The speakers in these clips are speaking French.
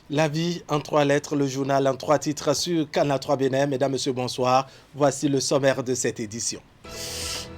La vie en trois lettres, le journal en trois titres sur Canal 3 Bénin. Mesdames, Messieurs, bonsoir. Voici le sommaire de cette édition.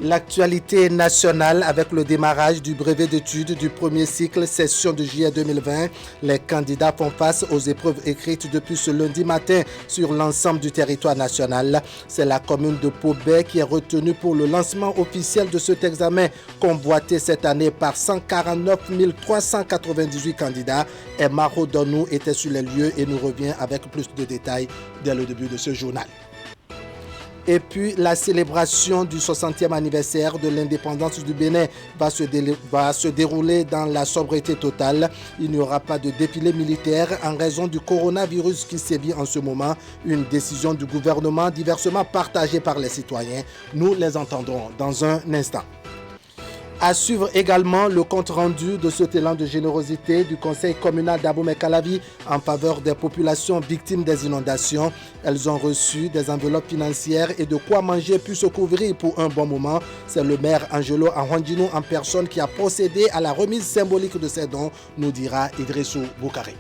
L'actualité nationale avec le démarrage du brevet d'études du premier cycle session de juillet 2020. Les candidats font face aux épreuves écrites depuis ce lundi matin sur l'ensemble du territoire national. C'est la commune de Pobey qui est retenue pour le lancement officiel de cet examen convoité cette année par 149 398 candidats. Et Maro Donou était sur les lieux et nous revient avec plus de détails dès le début de ce journal. Et puis, la célébration du 60e anniversaire de l'indépendance du Bénin va se dérouler dans la sobriété totale. Il n'y aura pas de défilé militaire en raison du coronavirus qui sévit en ce moment. Une décision du gouvernement diversement partagée par les citoyens. Nous les entendrons dans un instant. À suivre également le compte-rendu de cet élan de générosité du conseil communal d'Abomey-Calavi en faveur des populations victimes des inondations. Elles ont reçu des enveloppes financières et de quoi manger puis se couvrir pour un bon moment. C'est le maire Angelo Ahwandjinou en personne qui a procédé à la remise symbolique de ces dons, nous dira Idrissou Boukari.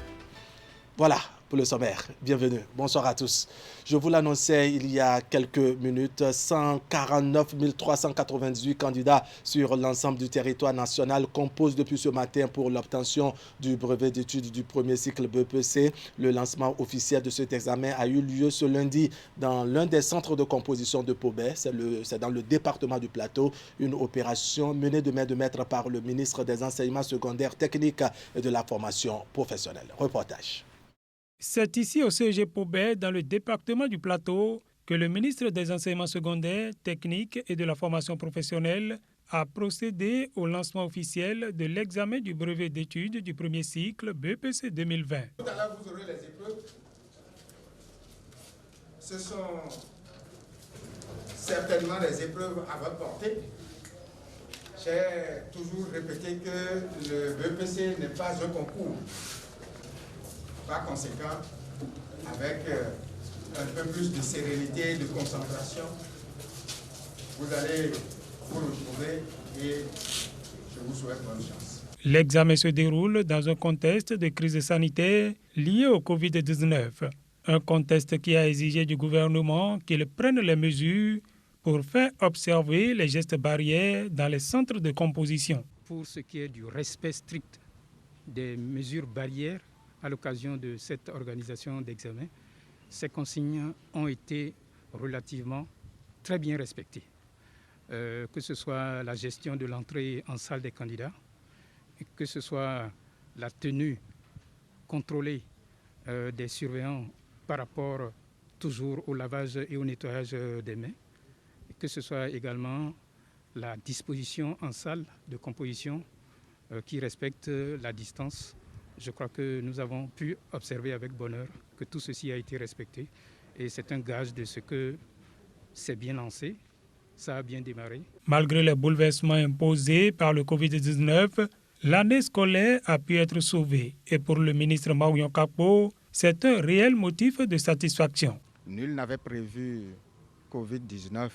Voilà pour le sommaire. Bienvenue. Bonsoir à tous. Je vous l'annonçais il y a quelques minutes, 149 398 candidats sur l'ensemble du territoire national composent depuis ce matin pour l'obtention du brevet d'études du premier cycle BEPC. Le lancement officiel de cet examen a eu lieu ce lundi dans l'un des centres de composition de Pobey. C'est dans le département du Plateau. Une opération menée de main de maître par le ministre des Enseignements secondaires techniques et de la formation professionnelle. Reportage. C'est ici au CEG Pobey, dans le département du Plateau, que le ministre des Enseignements secondaires, techniques et de la formation professionnelle a procédé au lancement officiel de l'examen du brevet d'études du premier cycle BEPC 2020. Tout à l'heure, vous aurez les épreuves. Ce sont certainement des épreuves à votre portée. J'ai toujours répété que le BEPC n'est pas un concours. Par conséquent, avec un peu plus de sérénité, de concentration, vous allez vous retrouver et je vous souhaite bonne chance. L'examen se déroule dans un contexte de crise sanitaire liée au Covid-19. Un contexte qui a exigé du gouvernement qu'il prenne les mesures pour faire observer les gestes barrières dans les centres de composition. Pour ce qui est du respect strict des mesures barrières, à l'occasion de cette organisation d'examen, ces consignes ont été relativement très bien respectées. Que ce soit la gestion de l'entrée en salle des candidats, que ce soit la tenue contrôlée des surveillants par rapport toujours au lavage et au nettoyage des mains, que ce soit également la disposition en salle de composition qui respecte la distance. Je crois que nous avons pu observer avec bonheur que tout ceci a été respecté et c'est un gage de ce que c'est bien lancé, ça a bien démarré. Malgré les bouleversements imposés par le Covid-19, l'année scolaire a pu être sauvée et pour le ministre Marion Kapo, c'est un réel motif de satisfaction. Nul n'avait prévu Covid-19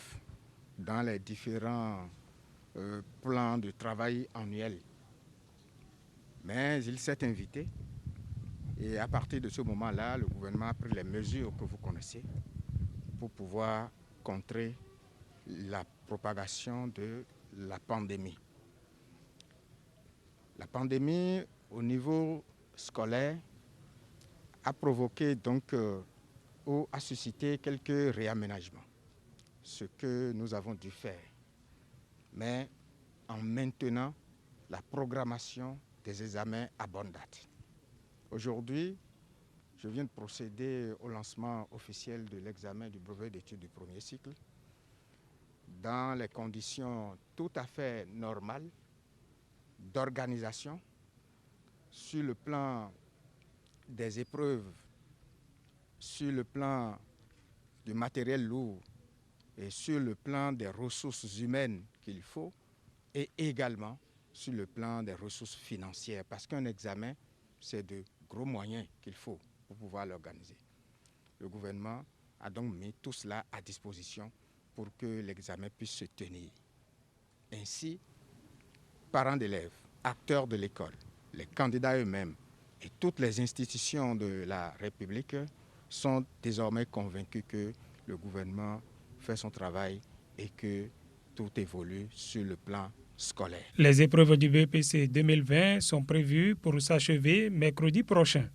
dans les différents plans de travail annuels. Mais il s'est invité et à partir de ce moment-là, le gouvernement a pris les mesures que vous connaissez pour pouvoir contrer la propagation de la pandémie. La pandémie au niveau scolaire a provoqué donc ou a suscité quelques réaménagements, ce que nous avons dû faire, mais en maintenant la programmation des examens à bonne date. Aujourd'hui, je viens de procéder au lancement officiel de l'examen du brevet d'études du premier cycle dans les conditions tout à fait normales d'organisation sur le plan des épreuves, sur le plan du matériel lourd et sur le plan des ressources humaines qu'il faut et également sur le plan des ressources financières, parce qu'un examen, c'est de gros moyens qu'il faut pour pouvoir l'organiser. Le gouvernement a donc mis tout cela à disposition pour que l'examen puisse se tenir. Ainsi, parents d'élèves, acteurs de l'école, les candidats eux-mêmes, Et toutes les institutions de la République sont désormais convaincues que le gouvernement fait son travail et que tout évolue sur le plan scolaire. Les épreuves du BEPC 2020 sont prévues pour s'achever mercredi prochain.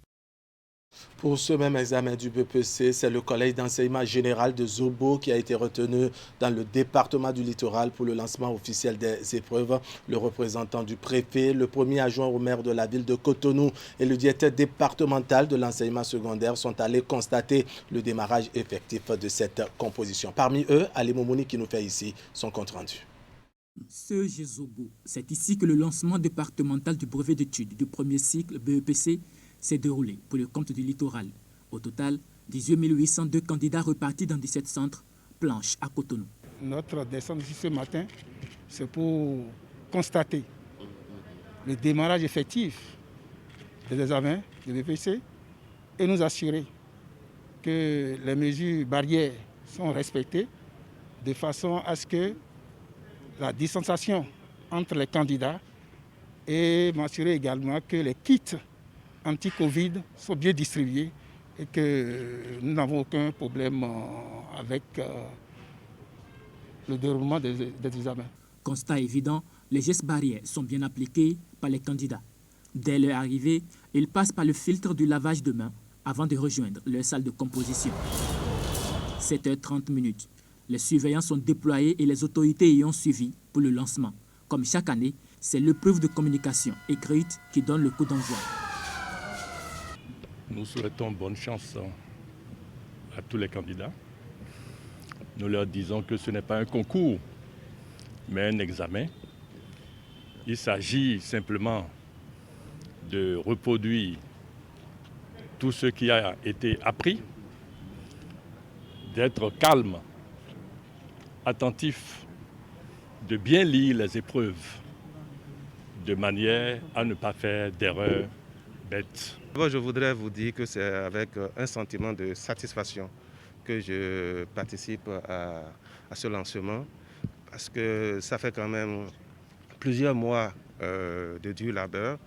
Pour ce même examen du BEPC, c'est le collège d'enseignement général de Zobo qui a été retenu dans le département du littoral pour le lancement officiel des épreuves. Le représentant du préfet, le premier adjoint au maire de la ville de Cotonou et le directeur départemental de l'enseignement secondaire sont allés constater le démarrage effectif de cette composition. Parmi eux, Ali Momouni qui nous fait ici son compte-rendu. CEG Zobo, c'est ici que le lancement départemental du brevet d'études du premier cycle BEPC s'est déroulé pour le compte du littoral. Au total, 18 802 candidats repartis dans 17 centres planches à Cotonou. Notre descente ici ce matin, c'est pour constater le démarrage effectif des examens du BEPC et nous assurer que les mesures barrières sont respectées de façon à ce que la distanciation entre les candidats et m'assurer également que les kits anti-Covid sont bien distribués et que nous n'avons aucun problème avec le déroulement des examens. Constat évident, les gestes barrières sont bien appliqués par les candidats. Dès leur arrivée, ils passent par le filtre du lavage de mains avant de rejoindre leur salle de composition. 7h30. Les surveillants sont déployés et les autorités y ont suivi pour le lancement. Comme chaque année, c'est l'épreuve de communication écrite qui donne le coup d'envoi. Nous souhaitons bonne chance à tous les candidats. Nous leur disons que ce n'est pas un concours, mais un examen. Il s'agit simplement de reproduire tout ce qui a été appris, d'être calme, attentif, de bien lire les épreuves, de manière à ne pas faire d'erreurs bêtes. Je voudrais vous dire que c'est avec un sentiment de satisfaction que je participe à ce lancement, parce que ça fait quand même plusieurs mois de dur labeur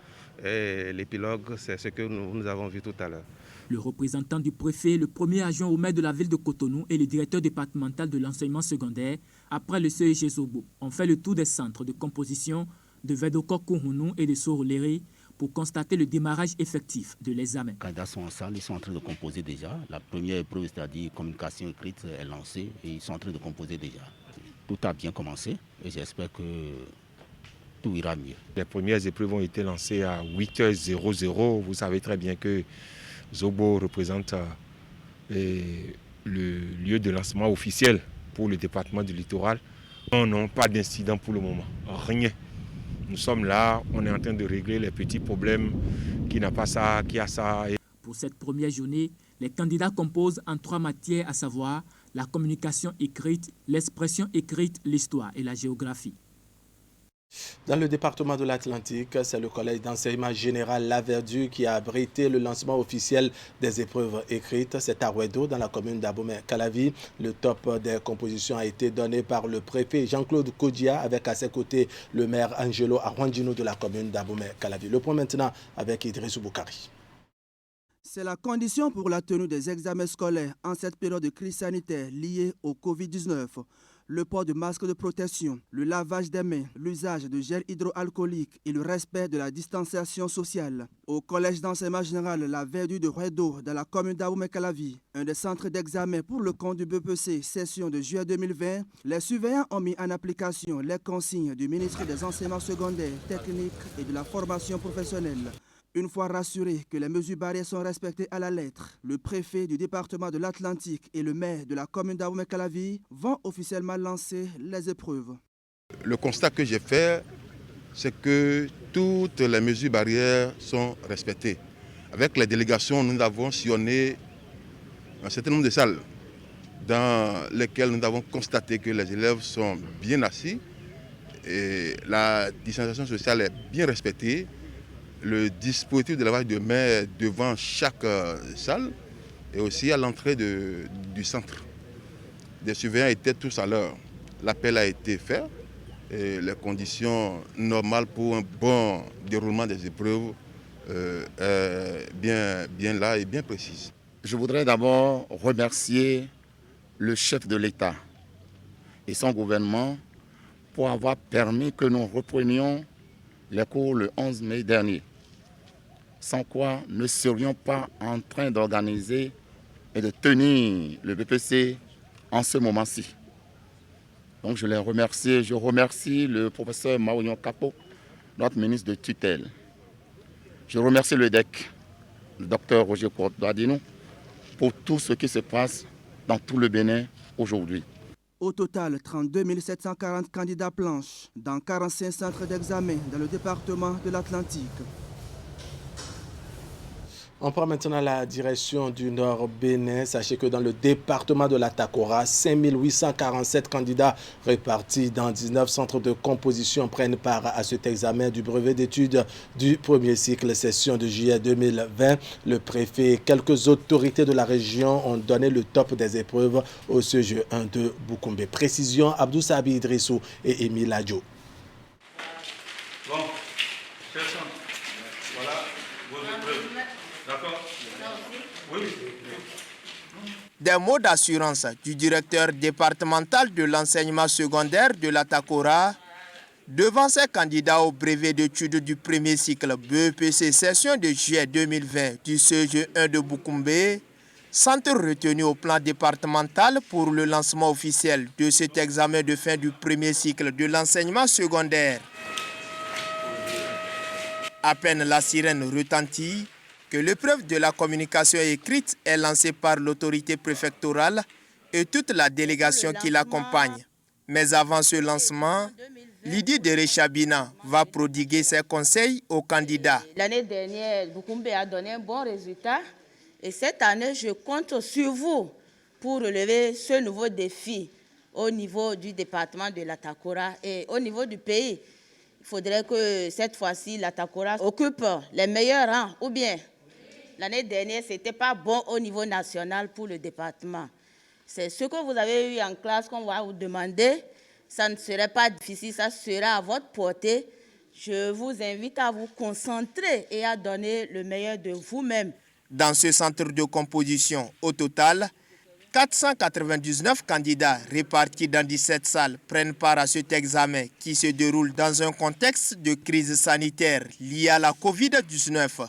et l'épilogue, c'est ce que nous avons vu tout à l'heure. Le représentant du préfet, le premier adjoint au maire de la ville de Cotonou et le directeur départemental de l'enseignement secondaire, après le CEG Zobo, ont fait le tour des centres de composition de Vedoko-Kouhounou et de Soroléré pour constater le démarrage effectif de l'examen. Les candidats sont en salle, ils sont en train de composer déjà. La première épreuve, c'est-à-dire communication écrite, est lancée et ils sont en train de composer déjà. Tout a bien commencé et j'espère que tout ira mieux. Les premières épreuves ont été lancées à 8h00. Vous savez très bien que Zobo représente le lieu de lancement officiel pour le département du littoral. On n'a pas d'incident pour le moment, rien. Nous sommes là, on est en train de régler les petits problèmes, qui n'a pas ça, qui a ça. Pour cette première journée, les candidats composent en 3 matières, à savoir la communication écrite, l'expression écrite, l'histoire et la géographie. Dans le département de l'Atlantique, c'est le collège d'enseignement général La Verdure qui a abrité le lancement officiel des épreuves écrites. C'est à Ouedo, dans la commune d'Abomey-Calavi. Le top des compositions a été donné par le préfet Jean-Claude Kodia, avec à ses côtés le maire Angelo Arwandino de la commune d'Abomey-Calavi. Le point maintenant avec Idrissou Boukari. C'est la condition pour la tenue des examens scolaires en cette période de crise sanitaire liée au Covid-19. Le port de masques de protection, le lavage des mains, l'usage de gel hydroalcoolique et le respect de la distanciation sociale. Au collège d'enseignement général La Verdure de Ouedo, dans la commune d'Abomey-Calavi, un des centres d'examen pour le compte du BEPC, session de juillet 2020, les surveillants ont mis en application les consignes du ministre des Enseignements secondaires, techniques et de la formation professionnelle. Une fois rassuré que les mesures barrières sont respectées à la lettre, le préfet du département de l'Atlantique et le maire de la commune d'Abomey-Calavi vont officiellement lancer les épreuves. Le constat que j'ai fait, c'est que toutes les mesures barrières sont respectées. Avec les délégations, nous avons sillonné un certain nombre de salles dans lesquelles nous avons constaté que les élèves sont bien assis et la distanciation sociale est bien respectée. Le dispositif de lavage de mains devant chaque salle et aussi à l'entrée du centre. Les surveillants étaient tous à l'heure. L'appel a été fait et les conditions normales pour un bon déroulement des épreuves bien là et bien précise. Je voudrais d'abord remercier le chef de l'État et son gouvernement pour avoir permis que nous reprenions les cours le 11 mai dernier, sans quoi nous ne serions pas en train d'organiser et de tenir le BPC en ce moment-ci. Donc je les remercie. Je remercie le professeur Maouignon Capo, notre ministre de tutelle. Je remercie le DEC, le docteur Roger Kouadino, pour tout ce qui se passe dans tout le Bénin aujourd'hui. Au total, 32 740 candidats planches dans 45 centres d'examen dans le département de l'Atlantique. On prend maintenant la direction du Nord Bénin. Sachez que dans le département de la Takora, 5 847 candidats répartis dans 19 centres de composition prennent part à cet examen du brevet d'études du premier cycle session de juillet 2020. Le préfet et quelques autorités de la région ont donné le top des épreuves au CEGE 1 de Boukoumbe. Précision, Abdou Sabi Idrissou et Émile Adjo. Bon, personne. Voilà vos épreuves. D'accord. Oui. Des mots d'assurance du directeur départemental de l'enseignement secondaire de la Takora devant ses candidats au brevet d'études du premier cycle BEPC session de juillet 2020 du CEGE 1 de Boukoumbe, centre retenu au plan départemental pour le lancement officiel de cet examen de fin du premier cycle de l'enseignement secondaire. À peine la sirène retentit que l'épreuve de la communication écrite est lancée par l'autorité préfectorale et toute la délégation qui l'accompagne. Mais avant ce lancement, Lydie Derechabina va prodiguer ses conseils aux candidats. L'année dernière, Boukoumbe a donné un bon résultat et cette année, je compte sur vous pour relever ce nouveau défi au niveau du département de la Takora et au niveau du pays. Il faudrait que cette fois-ci, la Takora occupe les meilleurs rangs ou bien l'année dernière, ce n'était pas bon au niveau national pour le département. C'est ce que vous avez eu en classe qu'on va vous demander. Ça ne serait pas difficile, ça sera à votre portée. Je vous invite à vous concentrer et à donner le meilleur de vous-même. Dans ce centre de composition, au total, 499 candidats répartis dans 17 salles prennent part à cet examen qui se déroule dans un contexte de crise sanitaire liée à la Covid-19.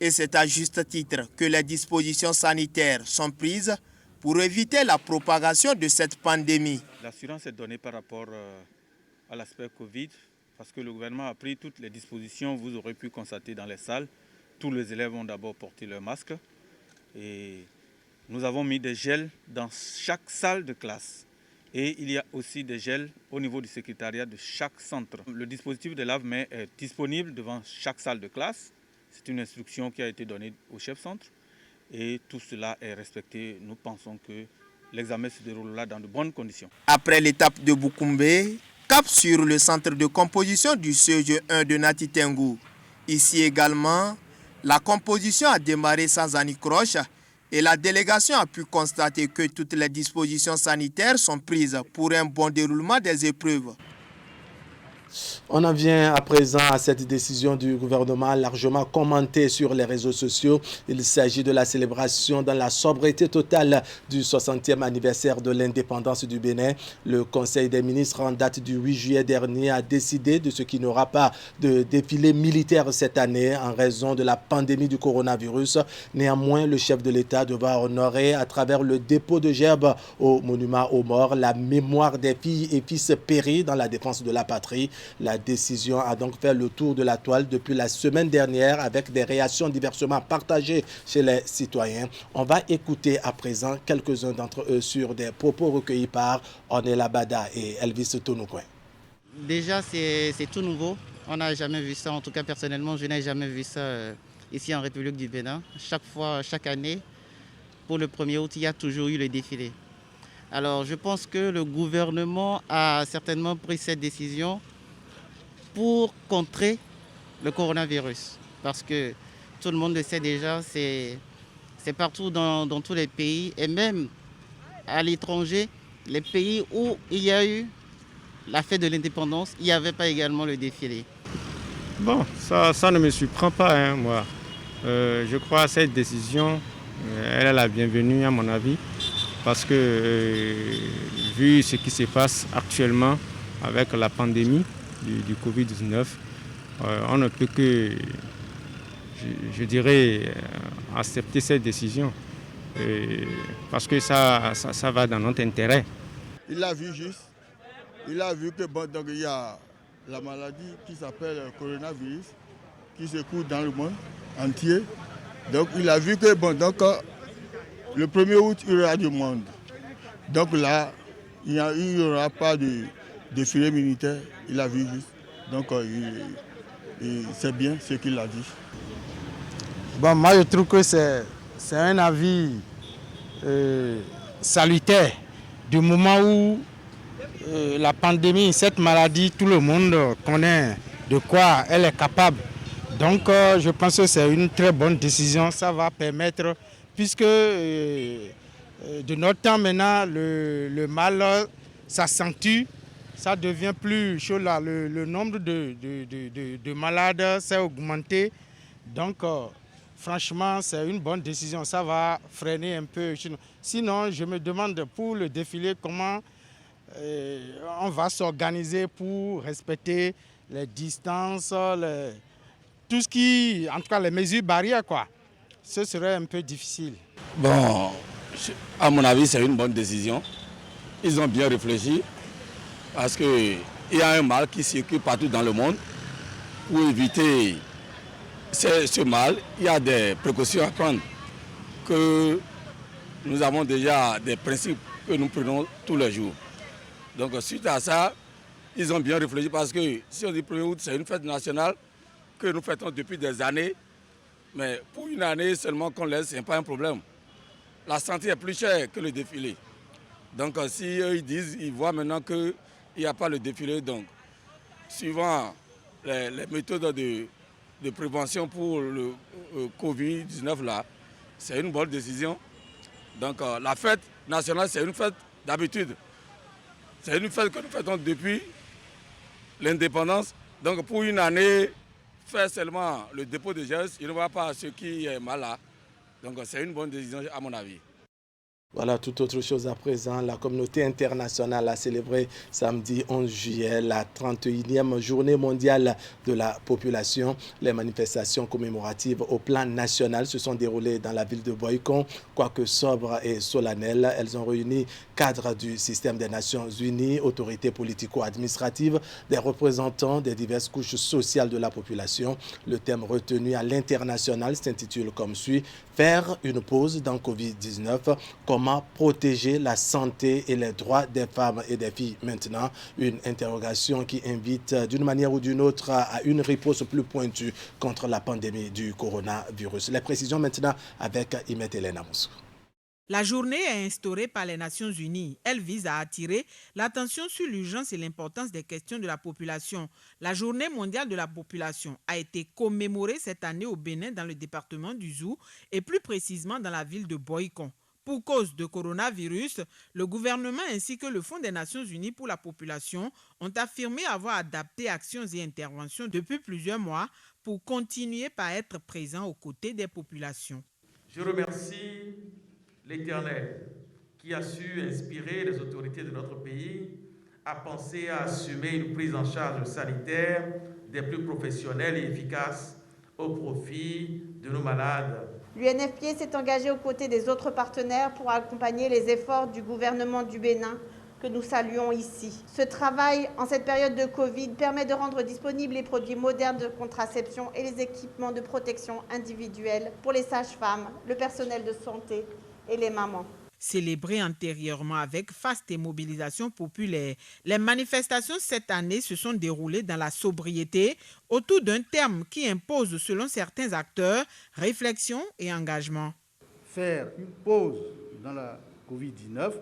Et c'est à juste titre que les dispositions sanitaires sont prises pour éviter la propagation de cette pandémie. L'assurance est donnée par rapport à l'aspect Covid, parce que le gouvernement a pris toutes les dispositions. Vous aurez pu constater dans les salles, tous les élèves ont d'abord porté leur masque. Et nous avons mis des gels dans chaque salle de classe. Et il y a aussi des gels au niveau du secrétariat de chaque centre. Le dispositif de lave-mains est disponible devant chaque salle de classe. C'est une instruction qui a été donnée au chef-centre et tout cela est respecté. Nous pensons que l'examen se déroulera dans de bonnes conditions. Après l'étape de Boukoumbe, cap sur le centre de composition du CEGE 1 de Nati Tengu. Ici également, la composition a démarré sans anicroche et la délégation a pu constater que toutes les dispositions sanitaires sont prises pour un bon déroulement des épreuves. On en vient à présent à cette décision du gouvernement largement commentée sur les réseaux sociaux. Il s'agit de la célébration dans la sobriété totale du 60e anniversaire de l'indépendance du Bénin. Le Conseil des ministres en date du 8 juillet dernier a décidé de ce qu'il n'y aura pas de défilé militaire cette année en raison de la pandémie du coronavirus. Néanmoins, le chef de l'État devra honorer à travers le dépôt de gerbes au monument aux morts la mémoire des filles et fils péris dans la défense de la patrie. La décision a donc fait le tour de la toile depuis la semaine dernière avec des réactions diversement partagées chez les citoyens. On va écouter à présent quelques-uns d'entre eux sur des propos recueillis par Ornella Bada et Elvis Tonoukouin. Déjà, c'est tout nouveau. On n'a jamais vu ça. En tout cas, personnellement, je n'ai jamais vu ça ici en République du Bénin. Chaque année, pour le 1er août, il y a toujours eu le défilé. Alors, je pense que le gouvernement a certainement pris cette décision pour contrer le coronavirus. Parce que tout le monde le sait déjà, c'est partout dans tous les pays et même à l'étranger, les pays où il y a eu la fête de l'indépendance, il n'y avait pas également le défilé. Bon, ça ne me surprend pas, hein, moi. Je crois que cette décision, elle est la bienvenue à mon avis, parce que vu ce qui se passe actuellement avec la pandémie du Covid-19, on ne peut que, je dirais, accepter cette décision, parce que ça va dans notre intérêt. Il a vu juste, il a vu que bon, donc, il y a la maladie qui s'appelle le coronavirus, qui se court dans le monde entier. Donc il a vu que bon, donc, le 1er août, il y aura du monde. Donc là, il n'y aura pas de défilé militaire, il a vu juste. Donc c'est bien ce qu'il a dit. Bon, moi je trouve que c'est un avis salutaire du moment où la pandémie, cette maladie, tout le monde connaît de quoi elle est capable. Donc je pense que c'est une très bonne décision. Ça va permettre, puisque de notre temps maintenant, le mal s'accentue, ça devient plus chaud là. Le nombre de malades s'est augmenté. Donc franchement, c'est une bonne décision. Ça va freiner un peu. Sinon, je me demande pour le défilé comment on va s'organiser pour respecter les distances, tout ce qui, en tout cas les mesures barrières, quoi. Ce serait un peu difficile. Bon, à mon avis, c'est une bonne décision. Ils ont bien réfléchi parce qu'il y a un mal qui circule partout dans le monde. Pour éviter ce mal, il y a des précautions à prendre. Que nous avons déjà des principes que nous prenons tous les jours. Donc suite à ça, ils ont bien réfléchi parce que si on dit 1er août, c'est une fête nationale que nous fêtons depuis des années. Mais pour une année seulement qu'on laisse, ce n'est pas un problème. La santé est plus chère que le défilé. Donc si eux ils disent, ils voient maintenant qu'il n'y a pas le défilé, donc suivant les méthodes de prévention pour le Covid-19 là, c'est une bonne décision. Donc la fête nationale, c'est une fête d'habitude. C'est une fête que nous fêtons depuis l'indépendance. Donc pour une année, faire seulement le dépôt de gestes, il ne va pas à ce qui est mal là. Donc c'est une bonne décision à mon avis. Voilà, toute autre chose à présent. La communauté internationale a célébré samedi 11 juillet la 31e journée mondiale de la population. Les manifestations commémoratives au plan national se sont déroulées dans la ville de Boycon. Quoique sobres et solennelles, elles ont réuni cadres du système des Nations Unies, autorités politico-administratives, des représentants des diverses couches sociales de la population. Le thème retenu à l'international s'intitule comme suit: faire une pause dans Covid-19, comment protéger la santé et les droits des femmes et des filles maintenant. Une interrogation qui invite d'une manière ou d'une autre à une réponse plus pointue contre la pandémie du coronavirus. Les précisions maintenant avec Imet Elena Moussou. La journée est instaurée par les Nations Unies. Elle vise à attirer l'attention sur l'urgence et l'importance des questions de la population. La journée mondiale de la population a été commémorée cette année au Bénin dans le département du Zou et plus précisément dans la ville de Boycon. Pour cause de coronavirus, le gouvernement ainsi que le Fonds des Nations Unies pour la population ont affirmé avoir adapté actions et interventions depuis plusieurs mois pour continuer par être présents aux côtés des populations. Je remercie l'Éternel qui a su inspirer les autorités de notre pays à penser à assumer une prise en charge sanitaire des plus professionnels et efficaces au profit de nos malades. L'UNFPA s'est engagé aux côtés des autres partenaires pour accompagner les efforts du gouvernement du Bénin que nous saluons ici. Ce travail, en cette période de Covid, permet de rendre disponibles les produits modernes de contraception et les équipements de protection individuelle pour les sages-femmes, le personnel de santé et les mamans. Célébrées antérieurement avec faste et mobilisation populaire, les manifestations cette année se sont déroulées dans la sobriété autour d'un terme qui impose, selon certains acteurs, réflexion et engagement. Faire une pause dans la Covid-19,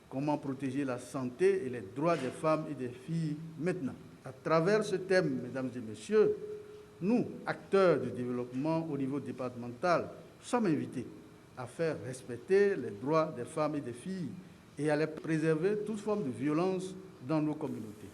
comment protéger la santé et les droits des femmes et des filles maintenant. À travers ce thème, mesdames et messieurs, nous, acteurs du développement au niveau départemental, sommes invités à faire respecter les droits des femmes et des filles et à les préserver toute forme de violence dans nos communautés.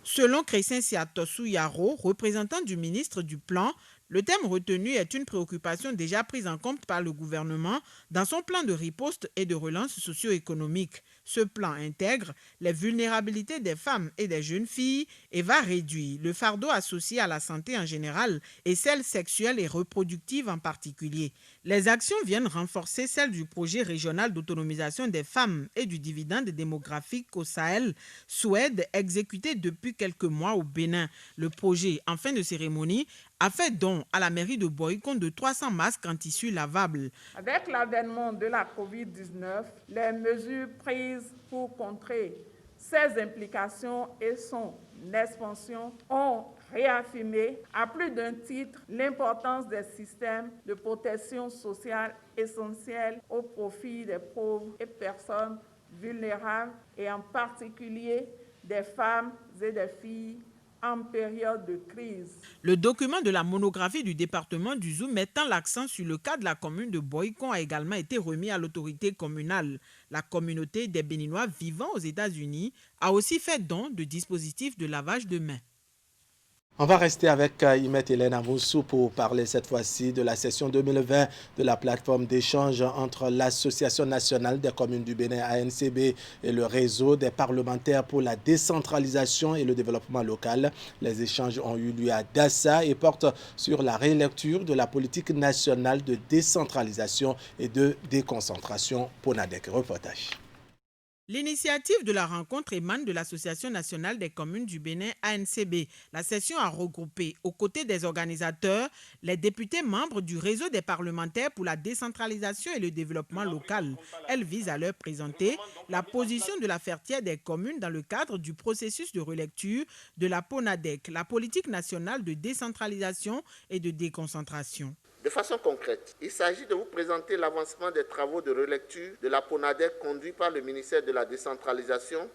Selon Crescen Siatosu Yaro, représentant du ministre du Plan, le thème retenu est une préoccupation déjà prise en compte par le gouvernement dans son plan de riposte et de relance socio-économique. Ce plan intègre les vulnérabilités des femmes et des jeunes filles et va réduire le fardeau associé à la santé en général et celle sexuelle et reproductive en particulier. Les actions viennent renforcer celles du projet régional d'autonomisation des femmes et du dividende démographique au Sahel, SOED, exécuté depuis quelques mois au Bénin. Le projet, en fin de cérémonie, a fait don à la mairie de Boycon de 300 masques en tissu lavable. Avec l'avènement de la COVID-19, les mesures prises pour contrer ses implications et son expansion ont réaffirmé à plus d'un titre l'importance des systèmes de protection sociale essentiels au profit des pauvres et personnes vulnérables et en particulier des femmes et des filles en période de crise. Le document de la monographie du département du Zou mettant l'accent sur le cas de la commune de Boycon a également été remis à l'autorité communale. La communauté des Béninois vivant aux États-Unis a aussi fait don de dispositifs de lavage de mains. On va rester avec Imet Hélène Amoussou pour parler cette fois-ci de la session 2020 de la plateforme d'échange entre l'Association nationale des communes du Bénin ANCB et le réseau des parlementaires pour la décentralisation et le développement local. Les échanges ont eu lieu à Dassa et portent sur la rélecture de la politique nationale de décentralisation et de déconcentration. Ponadek, reportage. L'initiative de la rencontre émane de l'Association nationale des communes du Bénin ANCB. La session a regroupé, aux côtés des organisateurs, les députés membres du réseau des parlementaires pour la décentralisation et le développement local. Elle vise à leur présenter la position de la Fertière des communes dans le cadre du processus de relecture de la PONADEC, la politique nationale de décentralisation et de déconcentration. De façon concrète, il s'agit de vous présenter l'avancement des travaux de relecture de la PONADEC conduits par le ministère de la Décentralisation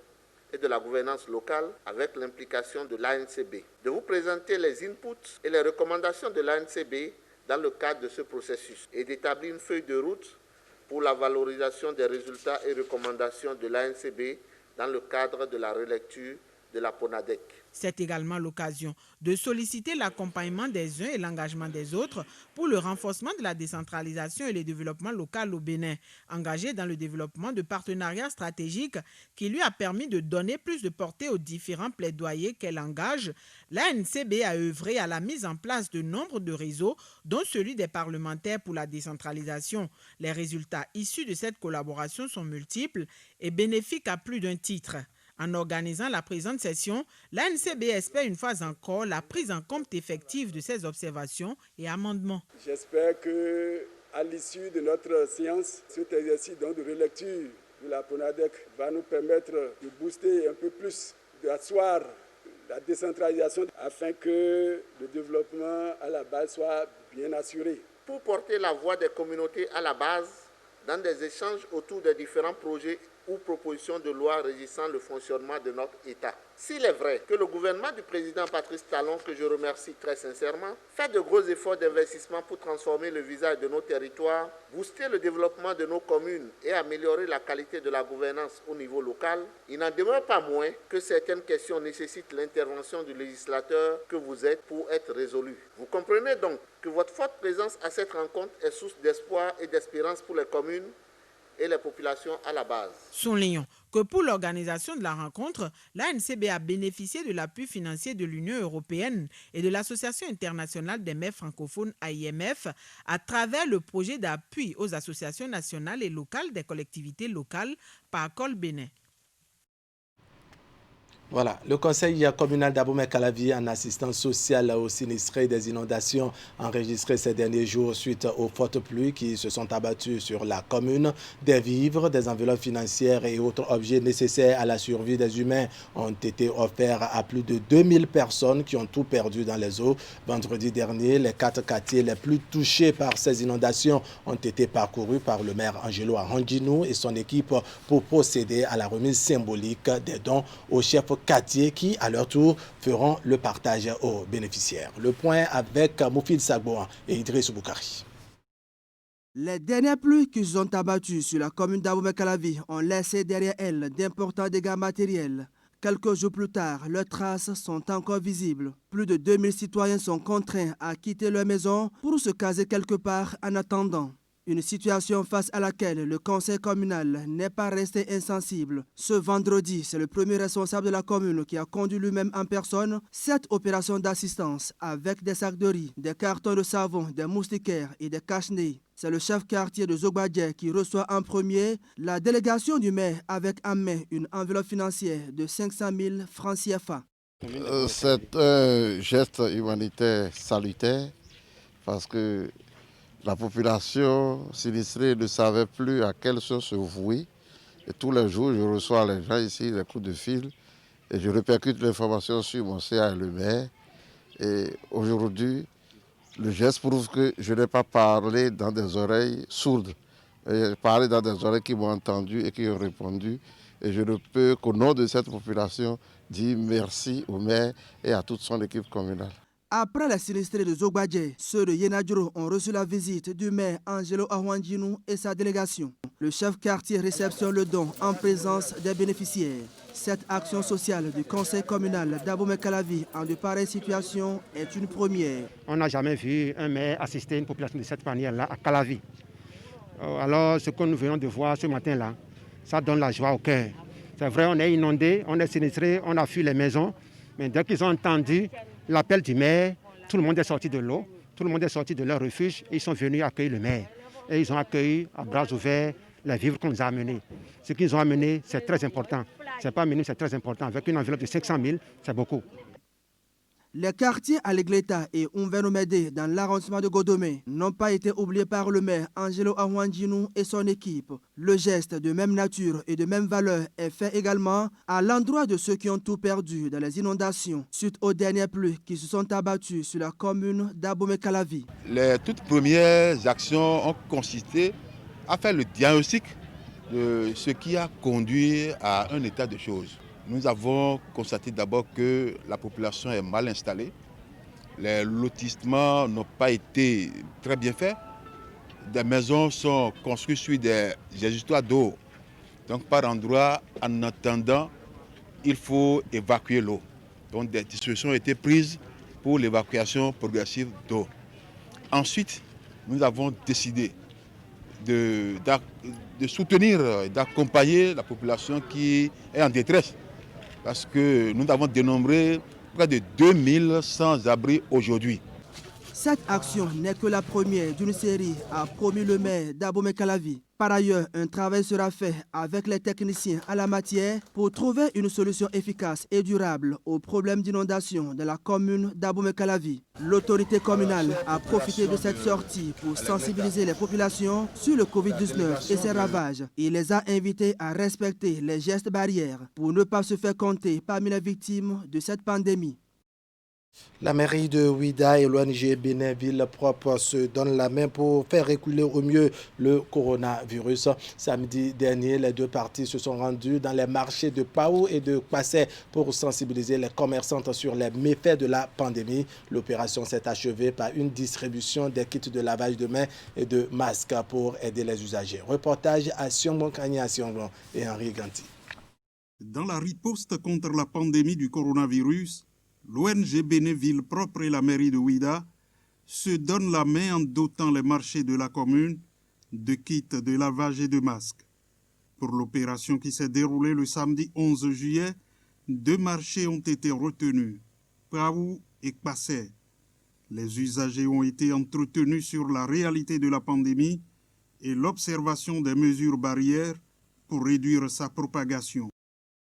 et de la Gouvernance locale avec l'implication de l'ANCB. De vous présenter les inputs et les recommandations de l'ANCB dans le cadre de ce processus et d'établir une feuille de route pour la valorisation des résultats et recommandations de l'ANCB dans le cadre de la relecture de la PONADEC. C'est également l'occasion de solliciter l'accompagnement des uns et l'engagement des autres pour le renforcement de la décentralisation et le développement local au Bénin, engagé dans le développement de partenariats stratégiques qui lui a permis de donner plus de portée aux différents plaidoyers qu'elle engage. L'ANCB a œuvré à la mise en place de nombre de réseaux, dont celui des parlementaires pour la décentralisation. Les résultats issus de cette collaboration sont multiples et bénéfiques à plus d'un titre. En organisant la présente session, l'ANCB espère une fois encore la prise en compte effective de ces observations et amendements. J'espère qu'à l'issue de notre séance, cet exercice de relecture de la PONADEC va nous permettre de booster un peu plus, d'asseoir la décentralisation afin que le développement à la base soit bien assuré. Pour porter la voix des communautés à la base, dans des échanges autour des différents projets ou propositions de loi régissant le fonctionnement de notre État. S'il est vrai que le gouvernement du président Patrice Talon, que je remercie très sincèrement, fait de gros efforts d'investissement pour transformer le visage de nos territoires, booster le développement de nos communes et améliorer la qualité de la gouvernance au niveau local, il n'en demeure pas moins que certaines questions nécessitent l'intervention du législateur que vous êtes pour être résolues. Vous comprenez donc que votre forte présence à cette rencontre est source d'espoir et d'espérance pour les communes et les populations à la base. Soulignons que pour l'organisation de la rencontre, l'ANCB a bénéficié de l'appui financier de l'Union européenne et de l'Association internationale des maires francophones AIMF à travers le projet d'appui aux associations nationales et locales des collectivités locales par Col Bénin. Voilà, le conseil communal d'Abomey-Calavi en assistance sociale aux sinistrés des inondations enregistrées ces derniers jours suite aux fortes pluies qui se sont abattues sur la commune. Des vivres, des enveloppes financières et autres objets nécessaires à la survie des humains ont été offerts à plus de 2000 personnes qui ont tout perdu dans les eaux. Vendredi dernier, les 4 quartiers les plus touchés par ces inondations ont été parcourus par le maire Angelo Arranginou et son équipe pour procéder à la remise symbolique des dons aux chefs quartiers qui, à leur tour, feront le partage aux bénéficiaires. Le point avec Moufid Sagboan et Idriss Boukari. Les dernières pluies qui sont abattues sur la commune d'Abomey-Calavi ont laissé derrière elles d'importants dégâts matériels. Quelques jours plus tard, leurs traces sont encore visibles. Plus de 2000 citoyens sont contraints à quitter leur maison pour se caser quelque part en attendant. Une situation face à laquelle le conseil communal n'est pas resté insensible. Ce vendredi, c'est le premier responsable de la commune qui a conduit lui-même en personne cette opération d'assistance avec des sacs de riz, des cartons de savon, des moustiquaires et des cache-nez. C'est le chef quartier de Zogbadje qui reçoit en premier la délégation du maire avec en main une enveloppe financière de 500 000 francs CFA. C'est un geste humanitaire salutaire parce que la population sinistrée ne savait plus à quelle chose se vouer. Et tous les jours, je reçois les gens ici, les coups de fil, et je répercute l'information sur mon CA et le maire. Et aujourd'hui, le geste prouve que je n'ai pas parlé dans des oreilles sourdes. J'ai parlé dans des oreilles qui m'ont entendu et qui ont répondu. Et je ne peux qu'au nom de cette population dire merci au maire et à toute son équipe communale. Après les sinistrés de Zogbadje, ceux de Yenadjuro ont reçu la visite du maire Angelo Ahwanjinou et sa délégation. Le chef quartier réceptionne le don en présence des bénéficiaires. Cette action sociale du conseil communal d'Abomey-Calavi en de pareilles situations est une première. On n'a jamais vu un maire assister une population de cette manière-là à Calavi. Alors ce que nous venons de voir ce matin-là, ça donne la joie au cœur. C'est vrai, on est inondé, on est sinistré, on a fui les maisons, mais dès qu'ils ont entendu l'appel du maire, tout le monde est sorti de l'eau, tout le monde est sorti de leur refuge et ils sont venus accueillir le maire. Et ils ont accueilli à bras ouverts les vivres qu'on nous a amenés. Ce qu'ils ont amené, c'est très important. Ce n'est pas minime, c'est très important. Avec une enveloppe de 500 000, c'est beaucoup. Les quartiers Alegleta et Umvenomede dans l'arrondissement de Godomé n'ont pas été oubliés par le maire Angelo Ahwanjinou et son équipe. Le geste de même nature et de même valeur est fait également à l'endroit de ceux qui ont tout perdu dans les inondations suite aux dernières pluies qui se sont abattues sur la commune d'Abomey-Calavi. Les toutes premières actions ont consisté à faire le diagnostic de ce qui a conduit à un état de choses. Nous avons constaté d'abord que la population est mal installée. Les lotissements n'ont pas été très bien faits. Des maisons sont construites sur des histoires d'eau. Donc par endroit, en attendant, il faut évacuer l'eau. Donc des dispositions ont été prises pour l'évacuation progressive d'eau. Ensuite, nous avons décidé de soutenir, d'accompagner la population qui est en détresse. Parce que nous avons dénombré près de 2000 sans-abri aujourd'hui. Cette action n'est que la première d'une série, a promis le maire d'Abomey-Calavi. Par ailleurs, un travail sera fait avec les techniciens à la matière pour trouver une solution efficace et durable aux problèmes d'inondation de la commune d'Abomey-Calavi. L'autorité communale a profité de cette sortie pour sensibiliser les populations sur le Covid-19 et ses ravages. Il les a invités à respecter les gestes barrières pour ne pas se faire compter parmi les victimes de cette pandémie. La mairie de Ouida et l'ONG Bénin-Ville Propre se donnent la main pour faire reculer au mieux le coronavirus. Samedi dernier, les deux parties se sont rendues dans les marchés de Paou et de Kpassé pour sensibiliser les commerçantes sur les méfaits de la pandémie. L'opération s'est achevée par une distribution des kits de lavage de mains et de masques pour aider les usagers. Reportage à Siongbon Kanya et Henri Ganti. Dans la riposte contre la pandémie du coronavirus, l'ONG Bénin-Ville Propre et la mairie de Ouida se donnent la main en dotant les marchés de la commune de kits de lavage et de masques. Pour l'opération qui s'est déroulée le samedi 11 juillet, 2 marchés ont été retenus, Paou et Kpassé. Les usagers ont été entretenus sur la réalité de la pandémie et l'observation des mesures barrières pour réduire sa propagation.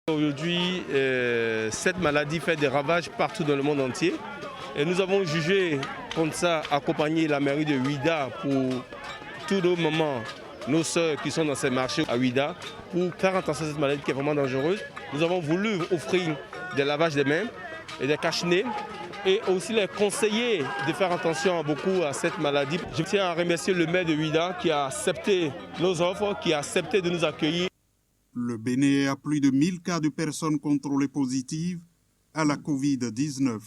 Aujourd'hui, cette maladie fait des ravages partout dans le monde entier. Et nous avons jugé, comme ça, accompagner la mairie de Ouida pour tous nos mamans, nos sœurs qui sont dans ces marchés à Ouida, pour faire attention à cette maladie qui est vraiment dangereuse. Nous avons voulu offrir des lavages des mains et des cache-nez et aussi les conseiller de faire attention beaucoup à cette maladie. Je tiens à remercier le maire de Ouida qui a accepté nos offres, qui a accepté de nous accueillir. Le Bénin a plus de 1000 cas de personnes contrôlées positives à la Covid-19.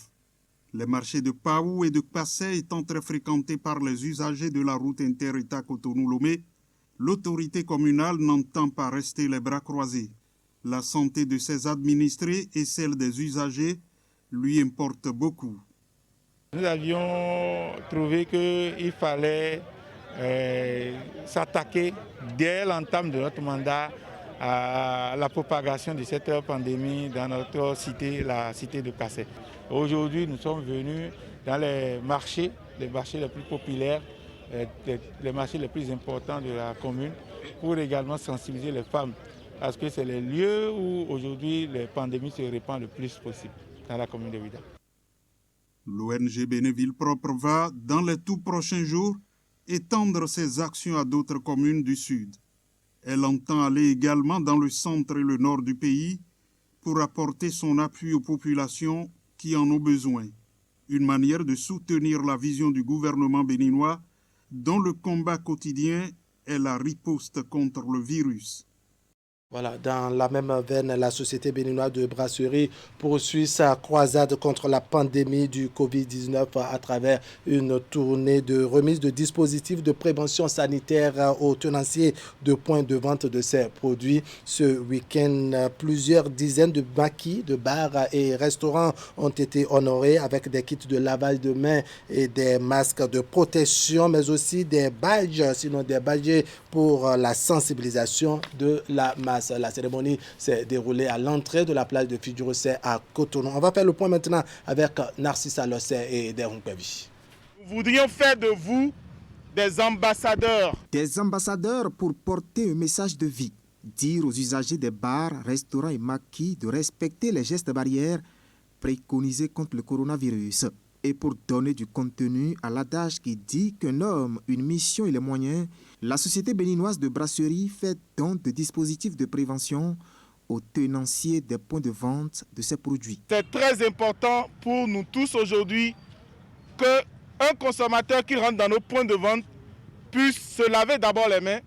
Les marchés de Paou et de Kpassé étant très fréquentés par les usagers de la route inter-État Cotonou-Lomé, l'autorité communale n'entend pas rester les bras croisés. La santé de ses administrés et celle des usagers lui importe beaucoup. Nous avions trouvé qu'il fallait s'attaquer dès l'entame de notre mandat à la propagation de cette pandémie dans notre cité, la cité de Kassé. Aujourd'hui, nous sommes venus dans les marchés les plus populaires, les marchés les plus importants de la commune, pour également sensibiliser les femmes, parce que c'est les lieux où aujourd'hui les pandémies se répandent le plus possible dans la commune de Ouidah. L'ONG Bénéville Propre va, dans les tout prochains jours, étendre ses actions à d'autres communes du Sud. Elle entend aller également dans le centre et le nord du pays pour apporter son appui aux populations qui en ont besoin. Une manière de soutenir la vision du gouvernement béninois dont le combat quotidien est la riposte contre le virus. Voilà, dans la même veine, la Société béninoise de brasserie poursuit sa croisade contre la pandémie du Covid-19 à travers une tournée de remise de dispositifs de prévention sanitaire aux tenanciers de points de vente de ces produits. Ce week-end, plusieurs dizaines de maquis, de bars et restaurants ont été honorés avec des kits de lavage de mains et des masques de protection, mais aussi des badges, sinon des badges pour la sensibilisation de la masse. La cérémonie s'est déroulée à l'entrée de la plage de Fidjourosset à Cotonou. On va faire le point maintenant avec Narcissa Lossé et Derung Pevi. Nous voudrions faire de vous des ambassadeurs. Des ambassadeurs pour porter un message de vie. Dire aux usagers des bars, restaurants et maquis de respecter les gestes barrières préconisés contre le coronavirus. Et pour donner du contenu à l'adage qui dit qu'un homme, une mission et les moyens, la Société béninoise de brasserie fait don de dispositifs de prévention aux tenanciers des points de vente de ces produits. C'est très important pour nous tous aujourd'hui qu'un consommateur qui rentre dans nos points de vente puisse se laver d'abord les mains.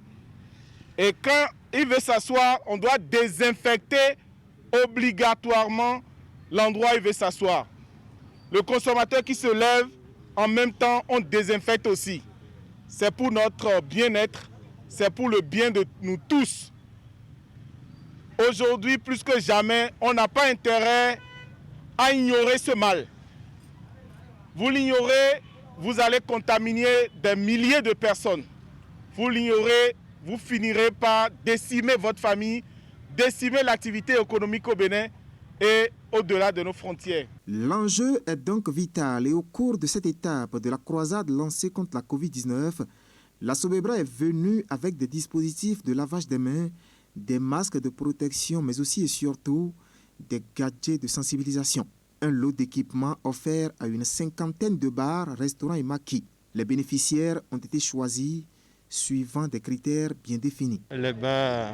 Et quand il veut s'asseoir, on doit désinfecter obligatoirement l'endroit où il veut s'asseoir. Le consommateur qui se lève, en même temps, on désinfecte aussi. C'est pour notre bien-être, c'est pour le bien de nous tous. Aujourd'hui, plus que jamais, on n'a pas intérêt à ignorer ce mal. Vous l'ignorez, vous allez contaminer des milliers de personnes. Vous l'ignorez, vous finirez par décimer votre famille, décimer l'activité économique au Bénin et au-delà de nos frontières. L'enjeu est donc vital et au cours de cette étape de la croisade lancée contre la Covid-19, la Sobebra est venue avec des dispositifs de lavage des mains, des masques de protection, mais aussi et surtout des gadgets de sensibilisation. Un lot d'équipements offert à une cinquantaine de bars, restaurants et maquis. Les bénéficiaires ont été choisis suivant des critères bien définis. Les bars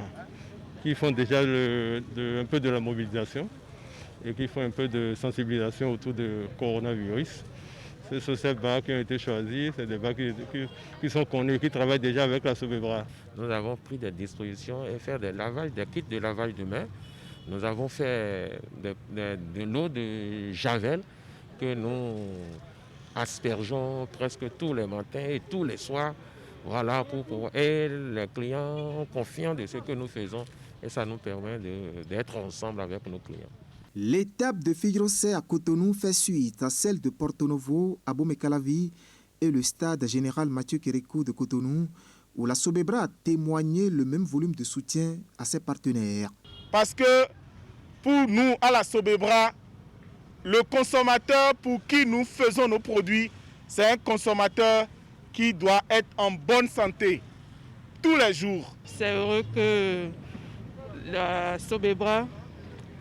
qui font déjà un peu de la mobilisation et qui font un peu de sensibilisation autour du coronavirus. Ce sont ces bars qui ont été choisis, c'est des bars qui sont connus, qui travaillent déjà avec la Sobebra. Nous avons pris des dispositions et fait des lavages, des kits de lavage de mains. Nous avons fait de l'eau de javel que nous aspergeons presque tous les matins et tous les soirs. Voilà, et les clients sont confiants de ce que nous faisons et ça nous permet d'être ensemble avec nos clients. L'étape de Fidjourosset à Cotonou fait suite à celle de Porto Novo, à Bomekalavi et le stade général Mathieu Kérékou de Cotonou, où la Sobebra a témoigné le même volume de soutien à ses partenaires. Parce que pour nous, à la Sobebra, le consommateur pour qui nous faisons nos produits, c'est un consommateur qui doit être en bonne santé tous les jours. C'est heureux que la Sobebra,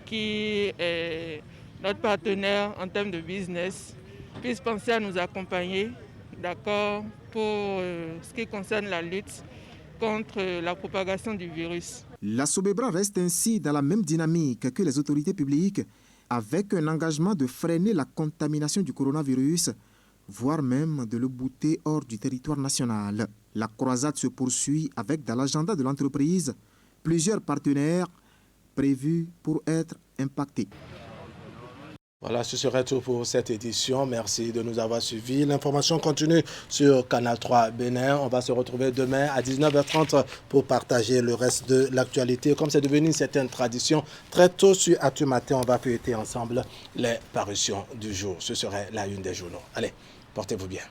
qui est notre partenaire en termes de business, puisse penser à nous accompagner, d'accord, pour ce qui concerne la lutte contre la propagation du virus. La Sobebra reste ainsi dans la même dynamique que les autorités publiques, avec un engagement de freiner la contamination du coronavirus, voire même de le bouter hors du territoire national. La croisade se poursuit avec dans l'agenda de l'entreprise plusieurs partenaires prévus pour être impactés. Voilà, ce serait tout pour cette édition. Merci de nous avoir suivis. L'information continue sur Canal 3 Bénin. On va se retrouver demain à 19h30 pour partager le reste de l'actualité. Comme c'est devenu une certaine tradition, très tôt sur Actu Matin, on va feuilleter ensemble les parutions du jour. Ce serait la une des journaux. Allez, portez-vous bien.